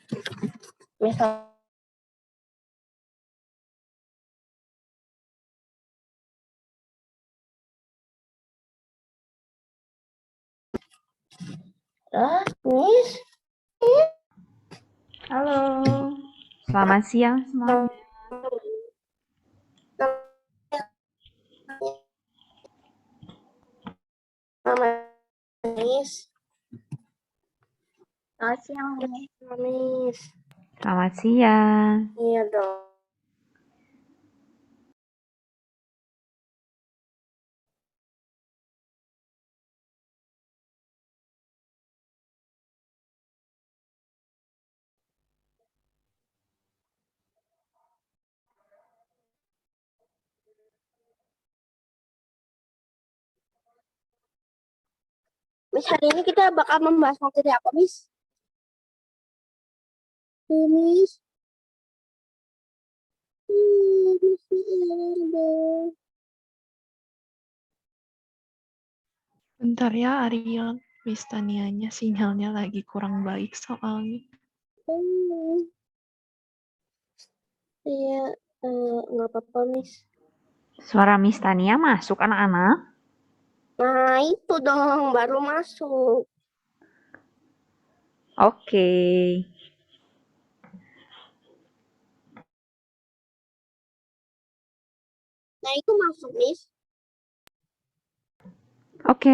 Misal Miss. Halo, selamat siang semuanya. Miss. Selamat siang, Miss. Selamat siang. Iya dong. Miss, hari ini kita bakal membahas materi apa, Miss? Miss. Bentar ya, Arion. Miss Tanianya sinyalnya lagi kurang baik soalnya. Iya, nggak apa-apa, Miss. Suara Miss Tania masuk anak-anak? Nah, itu dong, baru masuk. Oke. Nah, itu masuk, Miss. Oke.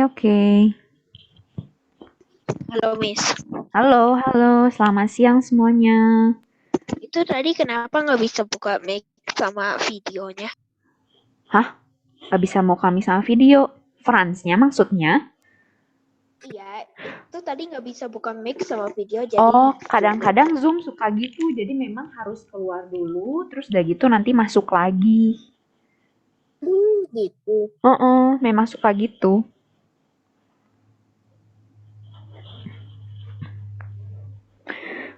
Halo, Miss. Halo, selamat siang semuanya. Itu tadi kenapa nggak bisa buka mic sama videonya? Hah? Gak bisa mau kami sama video? Franz-nya maksudnya? Iya, itu tadi nggak bisa buka mic sama video, jadi Oh, kadang-kadang Zoom suka gitu, jadi memang harus keluar dulu, terus udah gitu nanti masuk lagi. Gitu. Memang suka gitu.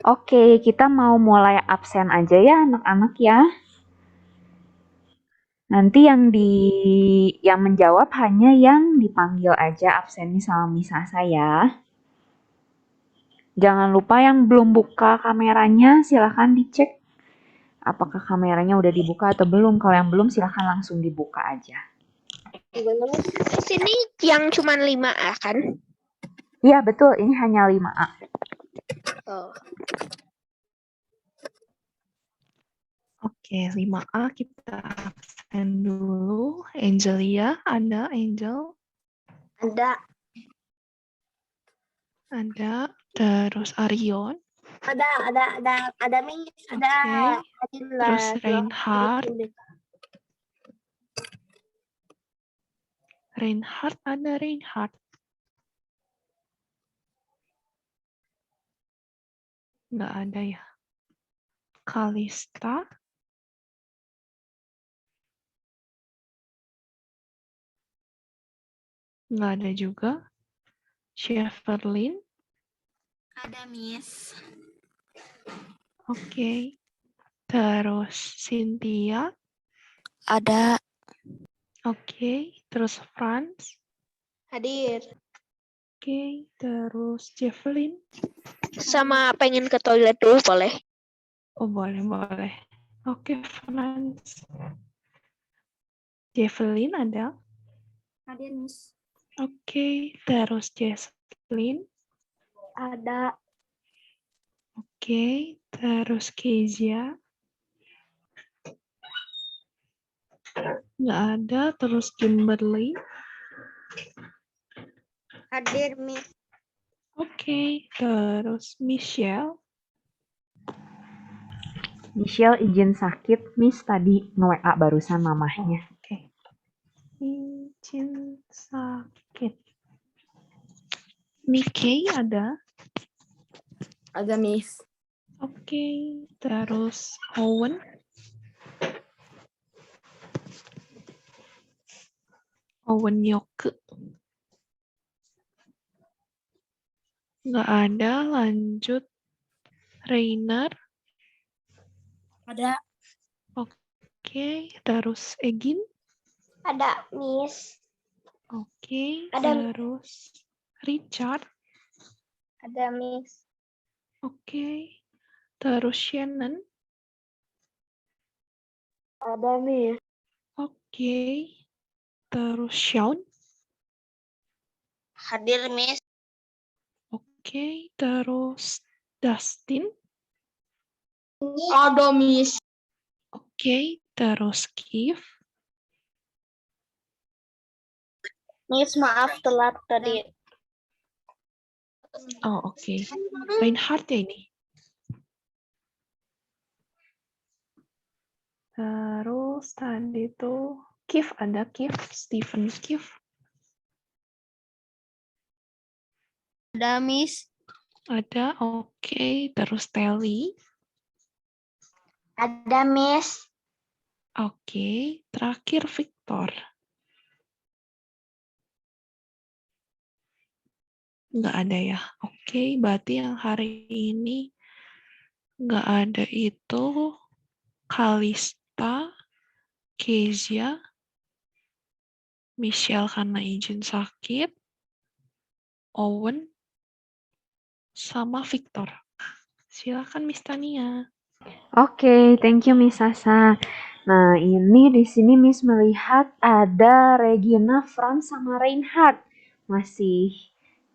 Oke, kita mau mulai absen aja ya anak-anak ya. Nanti yang menjawab hanya yang dipanggil aja absennya sama Miss Asa ya. Jangan lupa yang belum buka kameranya silahkan dicek apakah kameranya udah dibuka atau belum. Kalau yang belum silahkan langsung dibuka aja. Gimana, Miss? di sini yang cuma 5A kan? Iya betul, ini hanya 5A. Oh. Oke, 5A kita absen dulu. Angelia, ada Angel? Ada. Ada. Terus Arion? Ada, Miss. Ada. Oke. Terus Reinhard? Reinhard, ada Reinhard? Nggak ada ya. Kalista? Nggak ada juga. Sheferlin? Ada, Miss. Oke. Terus Cynthia? Ada. Oke. Terus Franz? Hadir. Oke. Terus Javelin? Sama pengen ke toilet dulu boleh? Oh, boleh. Oke, Franz. Javelin ada? Hadir, Miss. Oke. Terus Jesslyn? Ada. Oke. Terus Kezia? Nggak ada. Terus Kimberly? Hadir, Miss. Oke. Terus Michelle? Michelle izin sakit, Miss tadi nge-WA barusan mamahnya. Oke. Izin sakit. Nikkei ada? Ada, Miss. Oke. Terus Owen? Owen Yoke? Nggak ada. Lanjut. Rainer? Ada. Oke. Terus Egin? Ada, Miss. Oke. Ada. Terus Richard? Ada, Miss. Oke. Terus Shannon. Ada, Miss. Oke. Terus Sean. Hadir, Miss. Oke. Terus Dustin. Ada, Miss. Oke. Terus Keith. Miss, maaf telat tadi. Oh, oke. Reinhardt ya ini. Terus tadi tuh Keith ada Keith, Stephen Keith. Ada, Miss. Ada, oke. Terus Telly. Ada, Miss. Oke. Terakhir Victor. Nggak ada ya. Oke, berarti yang hari ini nggak ada itu Kalista, Kezia, Michelle karena izin sakit, Owen, sama Victor. Silakan Miss Tania. Oke, thank you Miss Sasa. Nah, ini di sini Miss melihat ada Regina, Franz, sama Reinhardt. Masih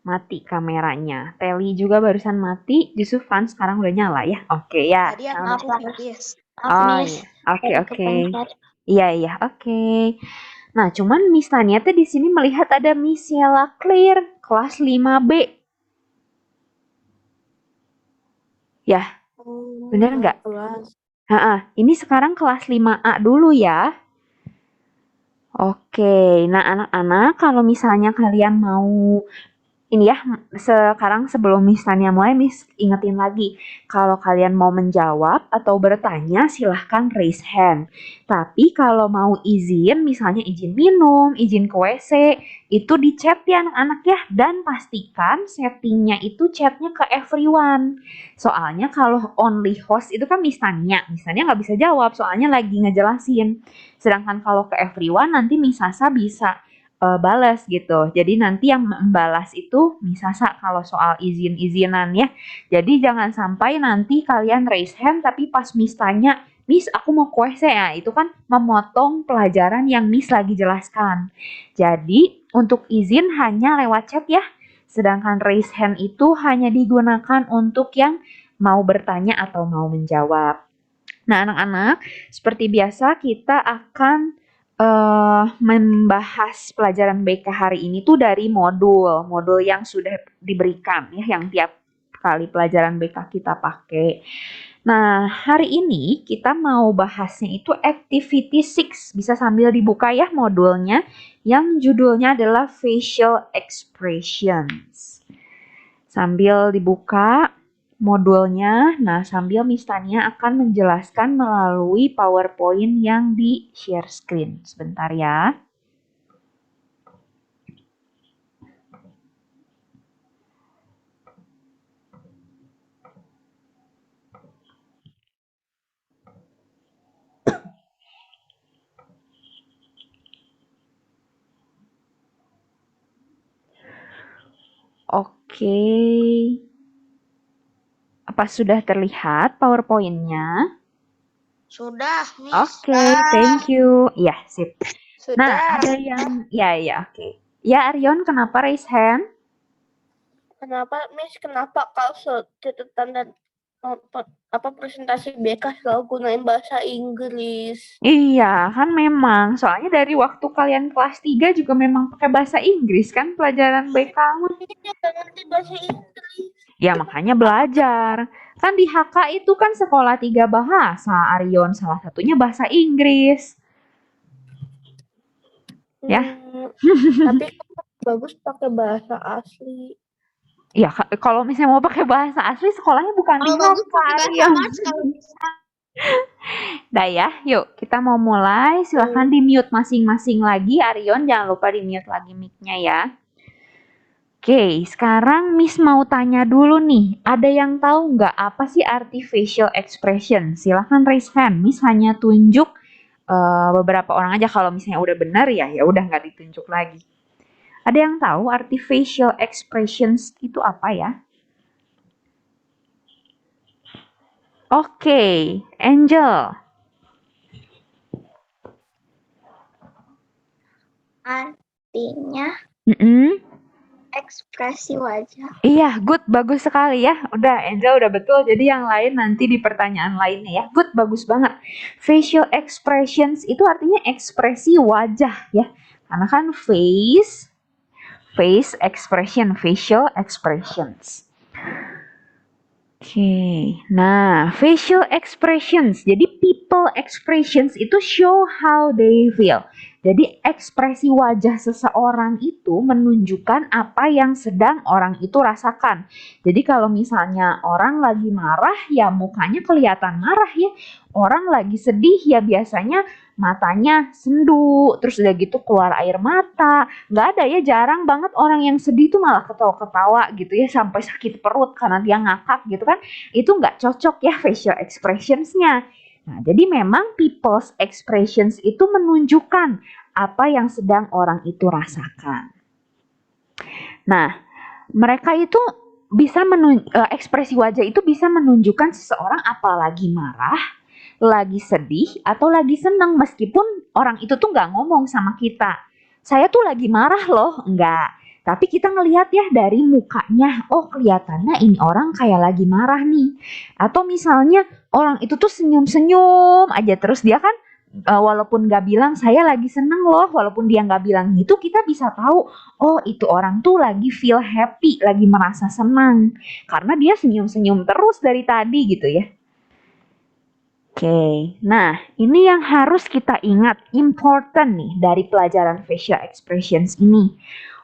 mati kameranya. Telly juga barusan mati, justru Franz sekarang udah nyala ya. Oke ya. Tadi yang sama- aku Miss. Oh Miss. iya, oke Tadi oke. kepencet. Iya oke. Nah, cuman Miss Tania tuh di sini melihat ada Miss Yella Clear, kelas 5B. Ya, bener nggak? Kelas. Ini sekarang kelas 5A dulu ya. Oke, nah anak-anak kalau misalnya kalian mau ini ya, sekarang sebelum Miss Tania mulai, Miss ingetin lagi. Kalau kalian mau menjawab atau bertanya, silahkan raise hand. Tapi kalau mau izin, misalnya izin minum, izin ke WC, itu di chat ya anak-anak ya. Dan pastikan settingnya itu chatnya ke everyone. Soalnya kalau only host itu kan Miss Tania nggak bisa jawab, soalnya lagi ngejelasin. Sedangkan kalau ke everyone, nanti Miss Sasa bisa balas gitu. Jadi nanti yang membalas itu Miss Sasa kalau soal izin-izinan ya. Jadi jangan sampai nanti kalian raise hand tapi pas Miss tanya, Miss aku mau ke WC ya, itu kan memotong pelajaran yang Miss lagi jelaskan. Jadi untuk izin hanya lewat chat ya. Sedangkan raise hand itu hanya digunakan untuk yang mau bertanya atau mau menjawab. Nah anak-anak, seperti biasa kita akan membahas pelajaran BK hari ini tuh dari modul yang sudah diberikan ya, yang tiap kali pelajaran BK kita pakai. Nah, hari ini kita mau bahasnya itu activity 6. Bisa sambil dibuka ya modulnya, yang judulnya adalah facial expressions. Sambil dibuka modulnya, nah sambil Miss Tania akan menjelaskan melalui PowerPoint yang di share screen. Sebentar ya. Oke. Apa sudah terlihat PowerPoint-nya? Sudah, Miss. Oke, thank you. Ya, sip. Sudah. Nah, ada yang oke. Ya, Arion, kenapa raise hand? Kenapa kalau catatan dan presentasi BK selalu gunain bahasa Inggris? Iya, kan memang. Soalnya dari waktu kalian kelas 3 juga memang pakai bahasa Inggris kan pelajaran BK. Nggak ngerti bahasa Inggris. Ya makanya belajar. Kan di HK itu kan sekolah 3 bahasa, Arion. Salah satunya bahasa Inggris. Ya. Tapi bagus pakai bahasa asli. Ya, kalau misalnya mau pakai bahasa asli, sekolahnya bukan di HK, Arion. Dah ya, yuk kita mau mulai. Silahkan di-mute masing-masing lagi. Arion, jangan lupa di-mute lagi mic-nya ya. Oke, sekarang Miss mau tanya dulu nih. Ada yang tahu nggak apa sih arti facial expression? Silahkan raise hand. Miss hanya tunjuk beberapa orang aja. Kalau misalnya udah benar ya udah nggak ditunjuk lagi. Ada yang tahu arti facial expressions itu apa ya? Oke, Angel. Artinya Mm-mm. ekspresi wajah. Iya, good, bagus sekali ya. Udah, Angel udah betul. Jadi yang lain nanti di pertanyaan lainnya ya. Good, bagus banget. Facial expressions itu artinya ekspresi wajah ya. Karena kan face expression, facial expressions. Oke, nah facial expressions. Jadi people expressions itu show how they feel. Jadi ekspresi wajah seseorang itu menunjukkan apa yang sedang orang itu rasakan. Jadi kalau misalnya orang lagi marah ya mukanya kelihatan marah ya. Orang lagi sedih ya biasanya matanya sendu, terus udah gitu keluar air mata. Nggak ada ya, jarang banget orang yang sedih tuh malah ketawa-ketawa gitu ya sampai sakit perut karena dia ngakak gitu kan. Itu nggak cocok ya facial expressions-nya. Nah, jadi memang people's expressions itu menunjukkan apa yang sedang orang itu rasakan. Nah, mereka itu bisa ekspresi wajah itu bisa menunjukkan seseorang apalagi marah, lagi sedih, atau lagi senang meskipun orang itu tuh nggak ngomong sama kita. Saya tuh lagi marah loh, enggak. Tapi kita ngelihat ya dari mukanya, oh kelihatannya ini orang kayak lagi marah nih. Atau misalnya orang itu tuh senyum-senyum aja terus dia kan walaupun nggak bilang saya lagi seneng loh, walaupun dia nggak bilang gitu, kita bisa tahu, oh itu orang tuh lagi feel happy, lagi merasa senang. Karena dia senyum-senyum terus dari tadi gitu ya. Oke, nah ini yang harus kita ingat, important nih dari pelajaran facial expressions ini.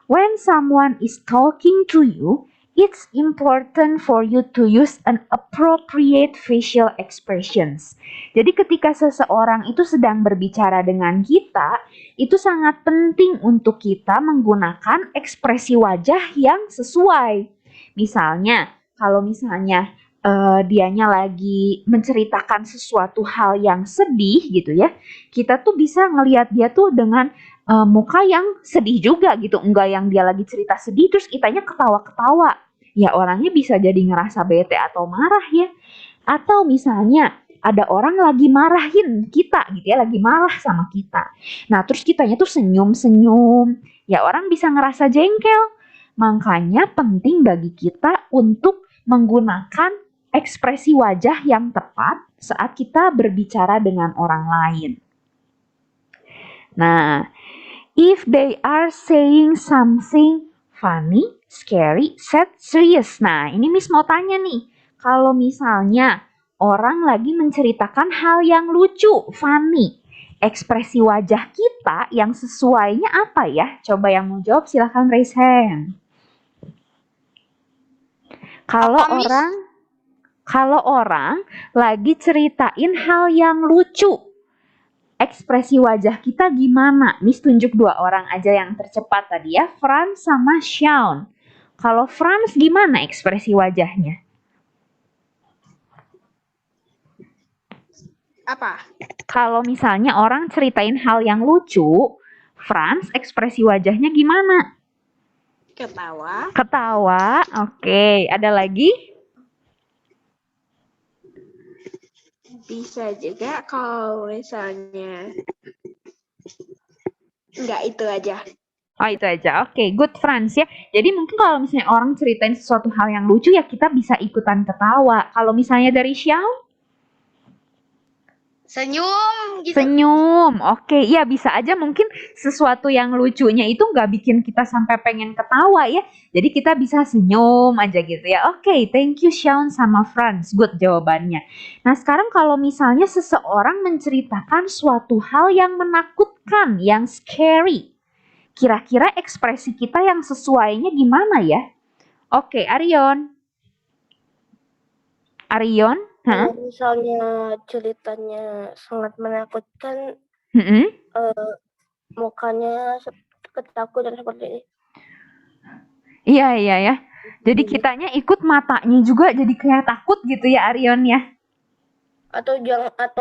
When someone is talking to you, it's important for you to use an appropriate facial expressions. Jadi ketika seseorang itu sedang berbicara dengan kita, itu sangat penting untuk kita menggunakan ekspresi wajah yang sesuai. Misalnya, kalau misalnya dianya lagi menceritakan sesuatu hal yang sedih gitu ya, kita tuh bisa ngelihat dia tuh dengan muka yang sedih juga gitu, enggak yang dia lagi cerita sedih terus kitanya ketawa-ketawa. Ya orangnya bisa jadi ngerasa bete atau marah ya. Atau misalnya ada orang lagi marahin kita gitu ya, lagi marah sama kita. Nah terus kitanya tuh senyum-senyum, ya orang bisa ngerasa jengkel. Makanya penting bagi kita untuk menggunakan ekspresi wajah yang tepat saat kita berbicara dengan orang lain. Nah, if they are saying something funny, scary, sad, serious. Nah, ini Miss mau tanya nih. Kalau misalnya orang lagi menceritakan hal yang lucu, funny, ekspresi wajah kita yang sesuainya apa ya? Coba yang mau jawab silahkan raise hand. Kalau orang lagi ceritain hal yang lucu, ekspresi wajah kita gimana? Miss tunjuk 2 orang aja yang tercepat tadi ya, Franz sama Shaun. Kalau Franz gimana ekspresi wajahnya? Apa? Kalau misalnya orang ceritain hal yang lucu, Franz ekspresi wajahnya gimana? Ketawa. Ketawa, oke. Ada lagi? Bisa juga kalau misalnya enggak itu aja. Oh itu aja, oke, good Franz ya. Jadi mungkin kalau misalnya orang ceritain sesuatu hal yang lucu ya kita bisa ikutan ketawa. Kalau misalnya dari Xiao? Senyum gitu. Senyum, oke, iya bisa aja mungkin sesuatu yang lucunya itu nggak bikin kita sampai pengen ketawa ya. Jadi kita bisa senyum aja gitu ya. Oke, thank you Shaun sama Franz, good jawabannya. Nah sekarang kalau misalnya seseorang menceritakan suatu hal yang menakutkan, yang scary, kira-kira ekspresi kita yang sesuainya gimana ya? Oke, Arion. Kalau misalnya ceritanya sangat menakutkan, mukanya ketakutan seperti ini. Iya ya. Jadi kitanya ikut matanya juga jadi kayak takut gitu ya Arion ya. Atau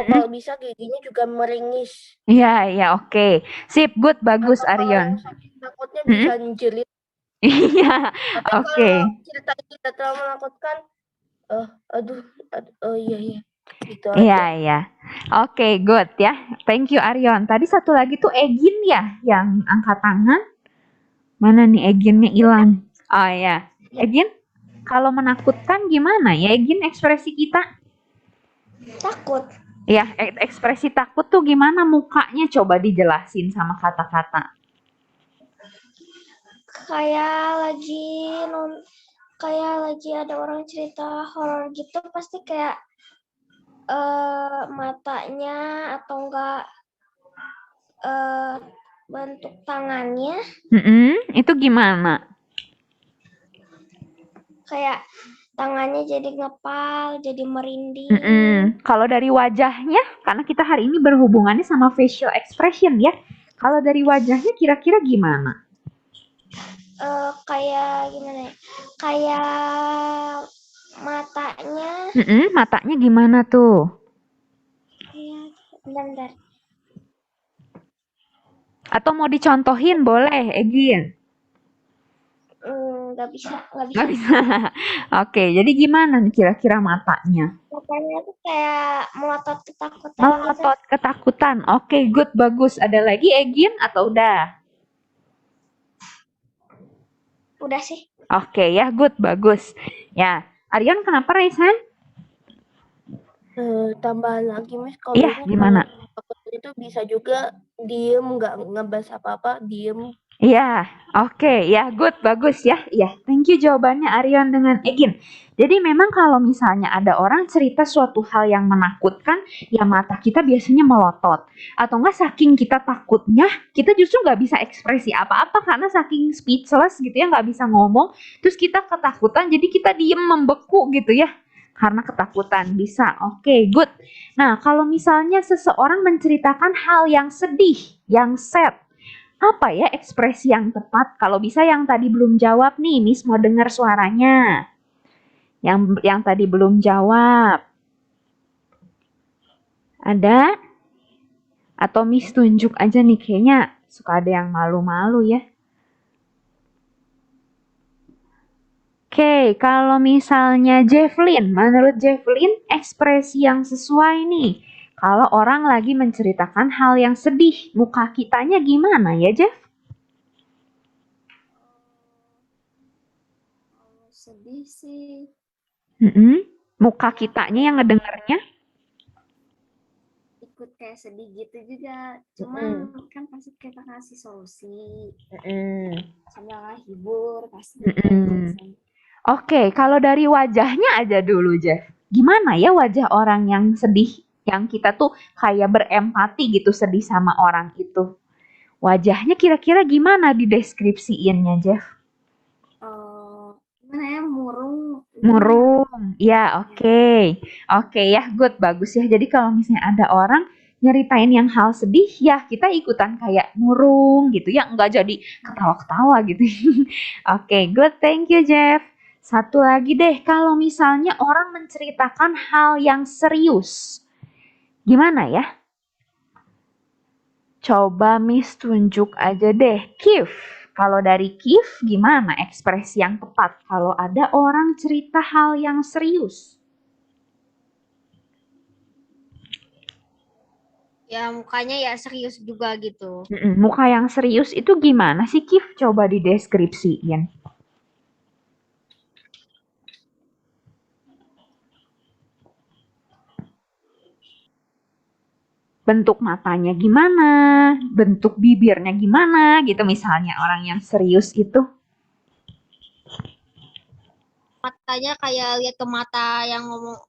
kalau bisa giginya juga meringis. Iya, oke. Sip, good, bagus Atau Arion. kalau sakit takutnya bisa jerit. Iya, Atau oke. kalau cerita kita terlalu menakutkan, iya. Gitu Iya, aja. iya. Oke, good ya. Thank you Aryon. Tadi satu lagi tuh Egin ya yang angkat tangan. Mana nih Eginnya hilang? Oh ya. Egin, kalau menakutkan gimana ya Egin ekspresi kita? Takut. Ya, ekspresi takut tuh gimana mukanya? Coba dijelasin sama kata-kata. Kayak lagi ada orang cerita horor gitu, pasti kayak matanya atau enggak bentuk tangannya Itu gimana? kayak tangannya jadi ngepal, jadi merinding. Kalau dari wajahnya, karena kita hari ini berhubungannya sama facial expression ya. Kalau dari wajahnya kira-kira gimana? Kayak gimana ya? Kayak matanya Matanya gimana tuh? kayak bentar. Atau mau dicontohin boleh, Egin? Nggak bisa. Nggak bisa. Oke, jadi gimana nih kira-kira matanya? Matanya tuh kayak melotot ketakutan gitu. Melotot ketakutan. Oke, good, bagus. Ada lagi Egin atau udah? Udah sih. Oke ya, good, bagus. Ya, Aryan kenapa raise hand? Tambahan lagi Miss, kalau Iya, gimana? takut itu bisa juga diem, nggak ngebahas apa-apa, diem. Iya, oke, ya, good, bagus ya. Iya, thank you jawabannya Aryan dengan Egin. Jadi memang kalau misalnya ada orang cerita suatu hal yang menakutkan, ya mata kita biasanya melotot. Atau enggak saking kita takutnya, kita justru nggak bisa ekspresi apa-apa karena saking speechless gitu ya, nggak bisa ngomong. Terus kita ketakutan, jadi kita diem membeku gitu ya. Karena ketakutan, bisa. Oke, good. Nah, kalau misalnya seseorang menceritakan hal yang sedih, yang sad, apa ya ekspresi yang tepat? Kalau bisa yang tadi belum jawab nih, Miss mau dengar suaranya. Yang tadi belum jawab. Ada? Atau Miss tunjuk aja nih, kayaknya suka ada yang malu-malu ya. Oke, kalau misalnya Jefflyn, menurut Jefflyn ekspresi yang sesuai nih. Kalau orang lagi menceritakan hal yang sedih, muka kitanya gimana ya, Jeff? Sedih sih. Muka kitanya yang ngedengarnya? Ikut kayak sedih gitu juga. Cuman kan pasti kita kasih solusi. Sama hibur pasti. Oke, kalau dari wajahnya aja dulu, Jeff. Gimana ya wajah orang yang sedih? Yang kita tuh kayak berempati gitu sedih sama orang itu. Wajahnya kira-kira gimana dideskripsiinnya, Jeff? Gimana ya, murung. Murung, ya oke. Oke ya, good, bagus ya. Jadi kalau misalnya ada orang nyeritain yang hal sedih, ya kita ikutan kayak murung gitu ya. Nggak jadi ketawa-ketawa gitu. Oke, good, thank you Jeff. Satu lagi deh, kalau misalnya orang menceritakan hal yang serius. Gimana ya? Coba Miss tunjuk aja deh. Kif, kalau dari Kif gimana ekspresi yang tepat kalau ada orang cerita hal yang serius? Ya mukanya ya serius juga gitu. Muka yang serius itu gimana sih Kif? Coba dideskripsiin. Bentuk matanya gimana, bentuk bibirnya gimana gitu misalnya orang yang serius itu. Matanya kayak lihat ke mata yang ngomong.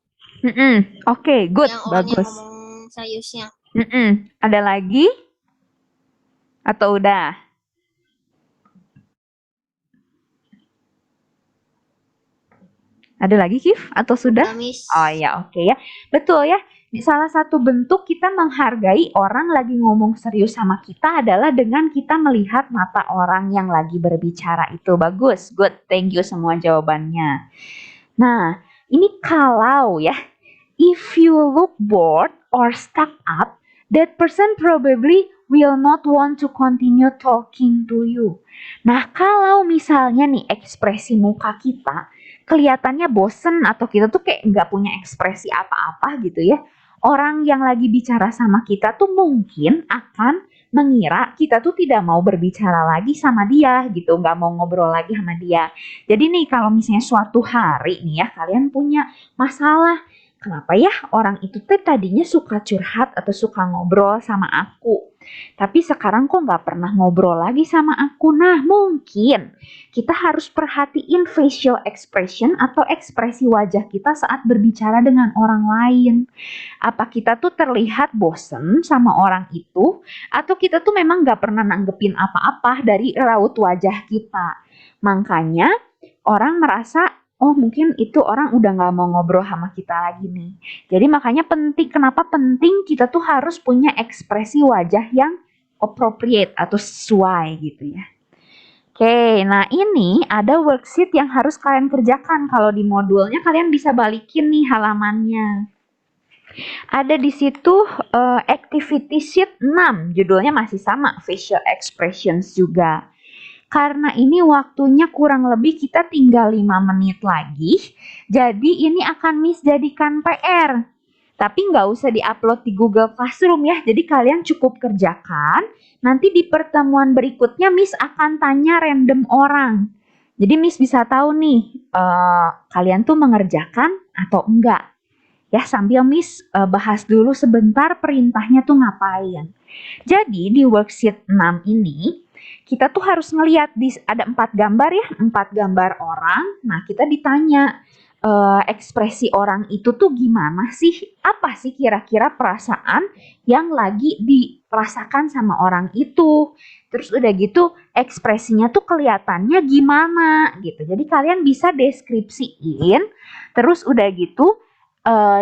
Oke, good, yang orang bagus. Yang ngomong seriusnya. Ada lagi? Atau udah? Ada lagi Kif? Atau sudah? Oh ya, oke ya. Betul ya. Salah satu bentuk kita menghargai orang lagi ngomong serius sama kita adalah dengan kita melihat mata orang yang lagi berbicara itu. Bagus, good, thank you semua jawabannya. Nah, ini kalau ya, if you look bored or stuck up, that person probably will not want to continue talking to you. Nah, kalau misalnya nih ekspresi muka kita kelihatannya bosen atau kita tuh kayak nggak punya ekspresi apa-apa gitu ya, orang yang lagi bicara sama kita tuh mungkin akan mengira kita tuh tidak mau berbicara lagi sama dia gitu, nggak mau ngobrol lagi sama dia. Jadi nih kalau misalnya suatu hari nih ya kalian punya masalah, kenapa ya orang itu tuh tadinya suka curhat atau suka ngobrol sama aku, tapi sekarang kok nggak pernah ngobrol lagi sama aku. Nah, mungkin kita harus perhatiin facial expression atau ekspresi wajah kita saat berbicara dengan orang lain. Apa kita tuh terlihat bosen sama orang itu, atau kita tuh memang nggak pernah nanggepin apa-apa dari raut wajah kita. Makanya orang merasa, oh mungkin itu orang udah nggak mau ngobrol sama kita lagi nih. Jadi makanya kenapa penting kita tuh harus punya ekspresi wajah yang appropriate atau sesuai gitu ya. Oke, nah ini ada worksheet yang harus kalian kerjakan. Kalau di modulnya kalian bisa balikin nih halamannya. Ada di situ activity sheet 6, judulnya masih sama, facial expressions juga. Karena ini waktunya kurang lebih kita tinggal 5 menit lagi, jadi ini akan Miss jadikan PR. Tapi nggak usah diupload di Google Classroom ya, jadi kalian cukup kerjakan. Nanti di pertemuan berikutnya Miss akan tanya random orang. Jadi Miss bisa tahu nih, kalian tuh mengerjakan atau enggak. Ya sambil Miss bahas dulu sebentar perintahnya tuh ngapain. Jadi di worksheet 6 ini, kita tuh harus ngelihat ada 4 gambar ya, 4 gambar orang. Nah kita ditanya ekspresi orang itu tuh gimana sih? Apa sih kira-kira perasaan yang lagi dirasakan sama orang itu? Terus udah gitu ekspresinya tuh kelihatannya gimana gitu. Jadi kalian bisa deskripsiin. Terus udah gitu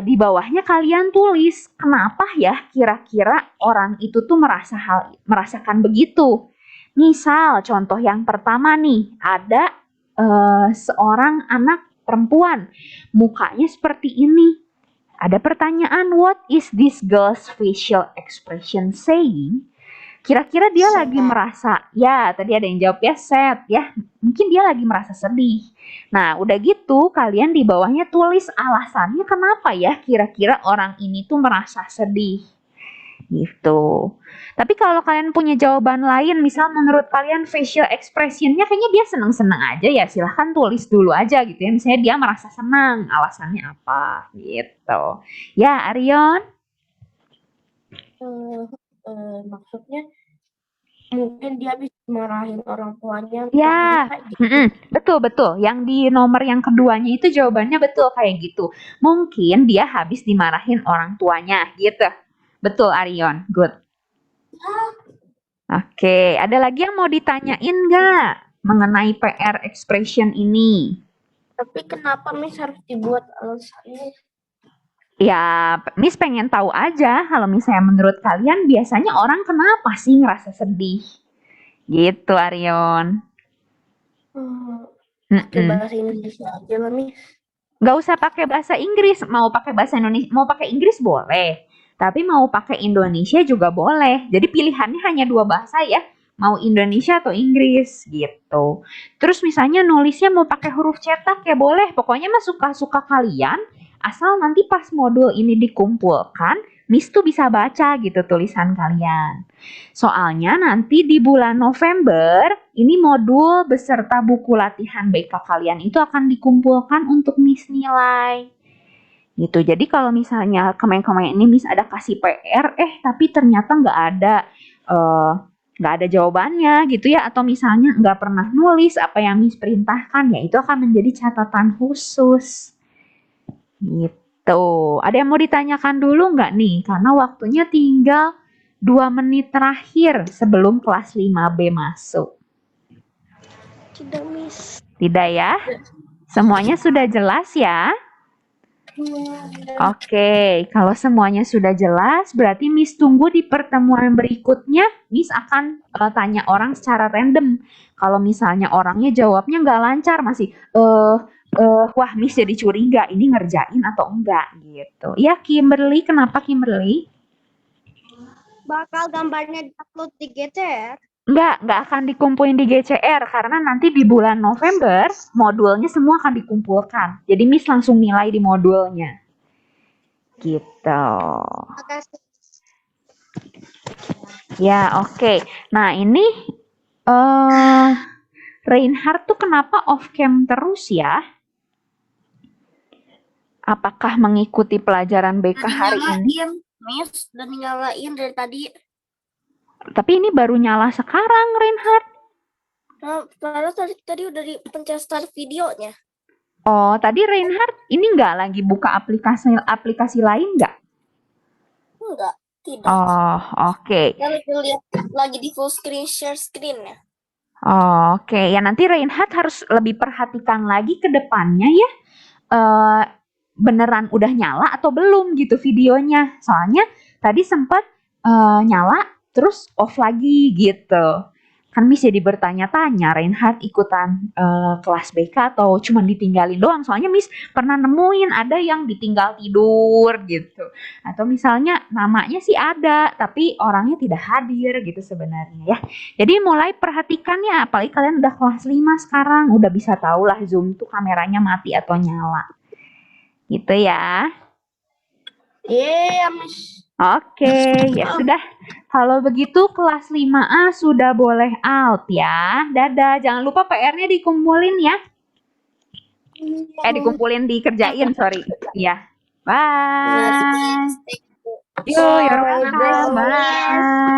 di bawahnya kalian tulis kenapa ya kira-kira orang itu tuh merasakan begitu. Misal contoh yang pertama nih, ada seorang anak perempuan, mukanya seperti ini. Ada pertanyaan, what is this girl's facial expression saying? Kira-kira dia lagi merasa, ya tadi ada yang jawab ya sad ya, mungkin dia lagi merasa sedih. Nah udah gitu kalian di bawahnya tulis alasannya kenapa ya kira-kira orang ini tuh merasa sedih. Gitu. Tapi kalau kalian punya jawaban lain, misal menurut kalian facial expression-nya kayaknya dia seneng-seneng aja ya, silahkan tulis dulu aja gitu ya. Misalnya dia merasa senang, alasannya apa gitu. Ya, Arion? Maksudnya mungkin dia bisa marahin orang tuanya. Ya, betul. Yang di nomor yang keduanya itu jawabannya betul kayak gitu. Mungkin dia habis dimarahin orang tuanya gitu. Betul, Arion. Good. Oke, ada lagi yang mau ditanyain nggak mengenai PR expression ini? Tapi kenapa Miss harus dibuat alasannya? Ya, Miss pengen tahu aja kalau misalnya menurut kalian biasanya orang kenapa sih ngerasa sedih? Gitu, Arion. Pakai bahasa Indonesia aja lah Miss. Nggak usah pakai bahasa Inggris, mau pakai bahasa Indonesia, mau pakai Inggris boleh. Tapi mau pakai Indonesia juga boleh. Jadi pilihannya hanya 2 bahasa ya. Mau Indonesia atau Inggris gitu. Terus misalnya nulisnya mau pakai huruf cetak ya boleh. Pokoknya mah suka-suka kalian. Asal nanti pas modul ini dikumpulkan, Miss tuh bisa baca gitu tulisan kalian. Soalnya nanti di bulan November, ini modul beserta buku latihan BK kalian itu akan dikumpulkan untuk Miss nilai. Gitu. Jadi kalau misalnya kemarin-kemarin ini Miss ada kasih PR, tapi ternyata nggak ada jawabannya gitu ya, atau misalnya nggak pernah nulis apa yang Miss perintahkan, ya itu akan menjadi catatan khusus. Gitu. Ada yang mau ditanyakan dulu nggak nih? Karena waktunya tinggal 2 menit terakhir sebelum kelas 5B masuk. Tidak, Miss. Tidak ya? Semuanya sudah jelas ya? Oke, kalau semuanya sudah jelas, berarti Miss tunggu di pertemuan berikutnya. Miss akan tanya orang secara random. Kalau misalnya orangnya jawabnya nggak lancar, masih wah Miss jadi curiga, ini ngerjain atau enggak gitu. Ya Kimberly, kenapa Kimberly? Bakal gambarnya di-upload di GTR. nggak akan dikumpulin di GCR karena nanti di bulan November modulnya semua akan dikumpulkan. Jadi Miss langsung nilai di modulnya. Gitu. Makasih. Ya, oke. Nah, ini Reinhard tuh kenapa off cam terus ya? Apakah mengikuti pelajaran BK hari ini? Miss, udah nyalain dari tadi. Tapi ini baru nyala sekarang, Reinhard. Nah, padahal tadi udah dipencet start videonya. Oh, tadi Reinhard ini nggak lagi buka aplikasi lain nggak? Enggak, tidak. Oh, oke. Saya lihat lagi di full screen share screen ya. Oh, oke. Ya nanti Reinhard harus lebih perhatikan lagi ke depannya ya. Beneran udah nyala atau belum gitu videonya. Soalnya tadi sempat nyala terus off lagi gitu. Kan Miss jadi bertanya-tanya, Reinhard ikutan kelas BK atau cuma ditinggalin doang? Soalnya Miss pernah nemuin ada yang ditinggal tidur gitu. Atau misalnya namanya sih ada, tapi orangnya tidak hadir gitu sebenarnya ya. Jadi mulai perhatikan ya, apalagi kalian udah kelas 5 sekarang, udah bisa tahu lah Zoom tuh kameranya mati atau nyala. Gitu ya. Iya, Miss. Oke, ya sudah. Kalau begitu kelas 5A sudah boleh out ya. Dadah, jangan lupa PR-nya dikumpulin ya. Dikumpulin dikerjain, sorry. Ya. Bye. Yo, you're welcome. Bye.